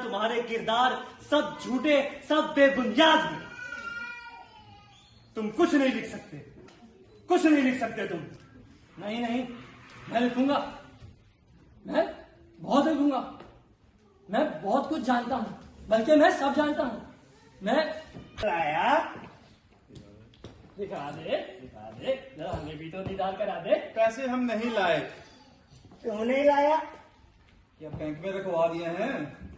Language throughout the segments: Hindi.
तुम्हारे किरदार सब झूठे, सब बेबुनियाद हैं। तुम कुछ नहीं लिख सकते, कुछ नहीं लिख सकते तुम। नहीं नहीं, मैं लिखूंगा, मैं बहुत लिखूंगा। मैं बहुत कुछ जानता हूं, बल्कि मैं सब जानता हूं। मैं लाया, दिखा दे जरा, हमें भी तो दीदार करा दे। पैसे हम नहीं लाए। क्यों नहीं लाया? क्या बैंक में रखवा दिए हैं?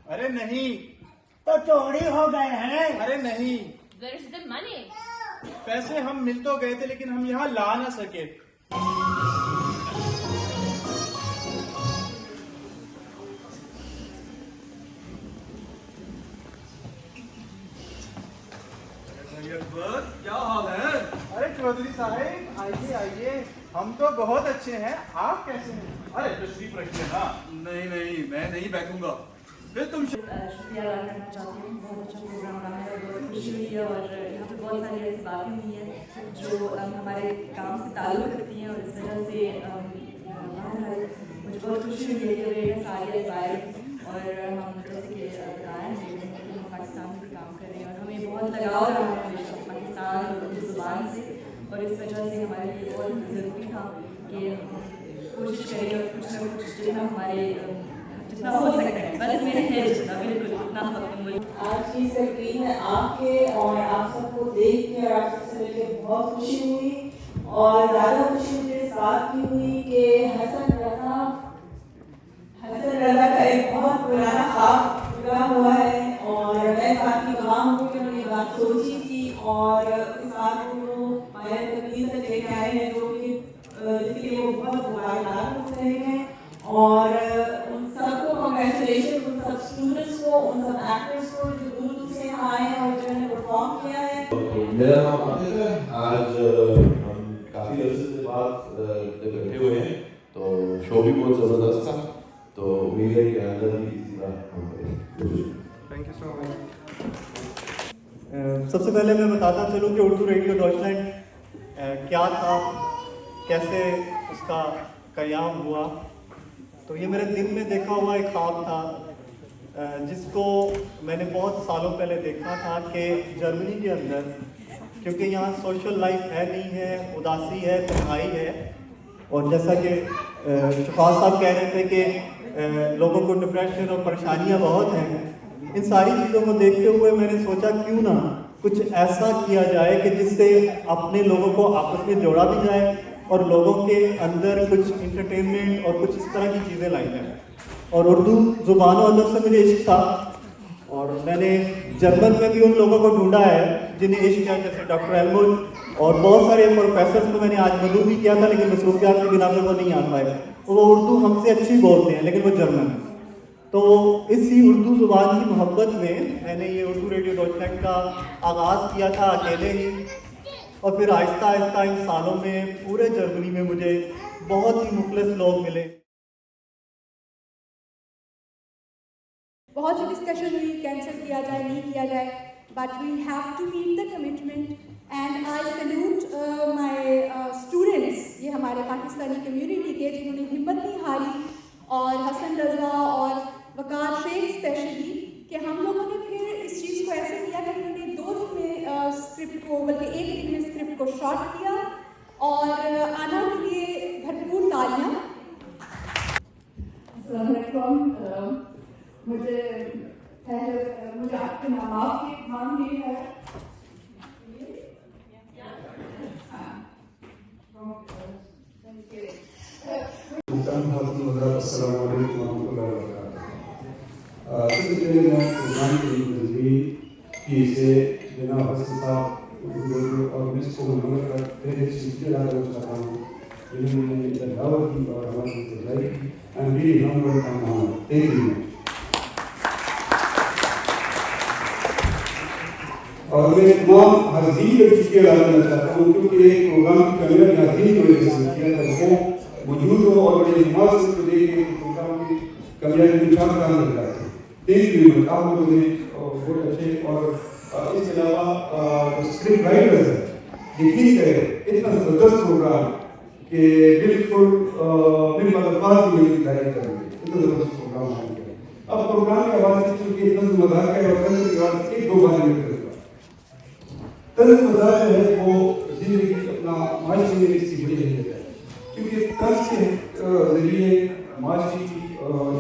अरे नहीं। तो चोरी हो गए हैं। अरे नहीं, Where is the money? पैसे हम मिल तो गए थे, लेकिन हम यहाँ ला ना सके। क्या हाल है? अरे चौधरी साहब, आइए आइए, हम तो बहुत अच्छे हैं, आप कैसे हैं? अरे तशरीफ रखिए ना। नहीं नहीं, मैं नहीं बैठूंगा। फिर तुम शुक्रिया अदा करना चाहती हूँ। बहुत अच्छा प्रोग्राम रहा है और बहुत खुशी हुई है, और यहाँ पे बहुत सारी ऐसी बातें हुई हैं जो हमारे काम से ताल्लुक़ रखती हैं, और इस वजह से मुझे बहुत खुशी हुई है कि अवेयरनेस आ रही है बाहर। और हम जैसे कि बताया है कि हम पाकिस्तान में भी काम कर रहे हैं, और हमें बहुत लगाव रहा है हमेशा पाकिस्तान और उर्दू ज़ुबान से, और इस वजह से हमारे लिए बहुत ज़रूरी था कि हम कोशिश करें और कुछ ना कुछ जितना हमारे जितना हो सकता है, बस मेरे है जितना, बिल्कुल इतना मुझे। आज की तकरीर में आपके और आप सबको देख के और आप सबसे मिलकर बहुत खुशी हुई, और ज़्यादा खुशी मुझे इस बात की हुई कि हसन रज़ा का एक बहुत पुराना ख्वाब पूरा हुआ है, और मैं इस बात की गवाह हूँ कि उन्होंने ये बात सोची थी और इस बात को माया तकरीर तक लेके आए हैं, जो कि जिसके लिए वो बहुत मुबारकबाद करते रहे हैं। और उन सबको कांग्रेचुलेशन, उन सब स्टूडेंट्स को, उन सब एक्टर्स को जो दूर दूर से यहाँ आए हैं और जिन्होंने परफॉर्म किया है। मेरा नाम आतिफ है। आज हम काफ़ी अर्से से बाद इकट्ठे हुए हैं, तो शो भी बहुत ज़बरदस्त था, तो उम्मीद है कि आगे भी इसी तरह हम करें। Thank you so much. सबसे पहले मैं बताता चलूँ कि उर्दू रेडियो डॉचलैंड क्या था, कैसे उसका क़याम हुआ। तो ये मेरे दिन में देखा हुआ एक ख्वाब था, जिसको मैंने बहुत सालों पहले देखा था कि जर्मनी के अंदर, क्योंकि यहाँ सोशल लाइफ है नहीं है, उदासी है, तन्हाई है, और जैसा कि शफात साहब कह रहे थे कि लोगों को डिप्रेशन और परेशानियाँ बहुत हैं। इन सारी चीज़ों को देखते हुए मैंने सोचा क्यों ना कुछ ऐसा किया जाए कि जिससे अपने लोगों को आपस में जोड़ा भी जाए और लोगों के अंदर कुछ इंटरटेनमेंट और कुछ इस तरह की चीज़ें लाई जाए। और उर्दू ज़ुबान और अदब से मुझे इश्क था, और मैंने जर्मन में भी उन लोगों को ढूंढा है जिन्हें इश्क है, जैसे डॉक्टर एलमुड और बहुत सारे प्रोफेसर को मैंने आज मदऊ भी किया था, लेकिन मसरूफियात की बिना पे वो नहीं आ पाए। वो उर्दू हमसे अच्छी बोलते हैं, लेकिन वो जर्मन है। तो इसी उर्दू ज़ुबान की मोहब्बत में मैंने ये उर्दू रेडियो डॉचलैंड का आगाज़ किया था अकेले ही, और फिर आहिस्ता आहिस्ता इन सालों में पूरे जर्मनी में मुझे बहुत ही मुखलिस लोग मिले। बहुत सी डिस्कशन हुई, कैंसिल किया जाए नहीं किया जाए, but we have to meet the commitment, and I salute my students, ये हमारे पाकिस्तानी कम्युनिटी के जिन्होंने हिम्मत नहीं हारी, और हसन रज़ा और वकार शेख स्पेशली, कि हम लोगों ने फिर इस चीज़ को ऐसे किया कि हमने 2 दिन में स्क्रिप्ट को, बल्कि 1 दिन में स्क्रिप्ट को शॉर्ट किया, और आना के लिए भरपूर तालियां। मुझे आपके माँ बाप की मान ली है। सबसे पहले मैं प्रोग्राम की से बिना हसन साहब और मैं इसको मनोर का पहले शुक्रिया अदा करना चाहता हूँ, जिन्होंने दावत की और हमारी सजाई की। I am really humbled and honoured. Thank you. और मैं तमाम हाज़रीन का शुक्रिया अदा करना चाहता हूँ, क्योंकि एक प्रोग्राम की कामयाबी हाज़रीन की वजह से किया था, वो मौजूद हो और बड़े दिमाग से देख के प्रोग्राम की कामयाबी निशान काम करता है। Thank you. आप लोगों ने बहुत अच्छे, और इसके अलावा स्क्रिप्ट राइटर्स यकीन करें इतना ज़बरदस्त प्रोग्राम कि बिल्कुल मेरे मतलब बात भी नहीं दिखाई करेंगे, इतना ज़बरदस्त प्रोग्राम है। अब प्रोग्राम के हवाले से चूंकि तंज मज़ाक है और तंज के हवाले से एक दो बातें मैं करूँगा। तंज मज़ाक जो है वो जिंदगी की अपना माशरे में इसकी बड़ी अहमियत है, क्योंकि तंज के जरिए माशरे की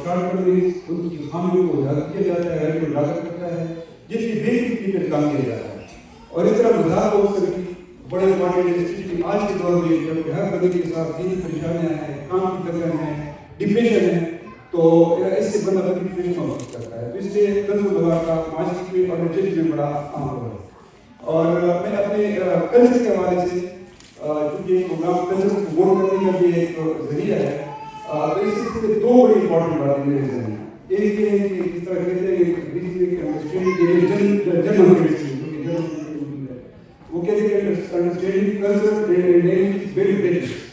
शॉर्टकमिंग्स उनकी खामियों को उजागर किया जाता है, जो उजागर करता है, जिसकी बेहतरी पर काम किया जाता है। और इस तरह मज़ाक हो सकती बड़े इंपॉर्टेंट है आज के दौर में, जबकि हर बंदे के साथ तीन परेशानियाँ हैं, काम की तकलीफ है, डिप्रेशन है, तो इससे बंदा बड़ी फ्रेश महसूस करता है। तो इसलिए तंज मज़ाक का माशरे में और लिटरेचर में बड़ा अहम रोल है। और मैं अपने कल्चर के हवाले से चूँकि प्रोग्राम कल्चर को वोट करने का भी एक जरिया है, तो इससे दो बड़ी इंपॉर्टेंट बातें मेरे जहन में। एक ये है कि जिस तरह कहते हैं वो कहते हैं understanding culture is very beneficial.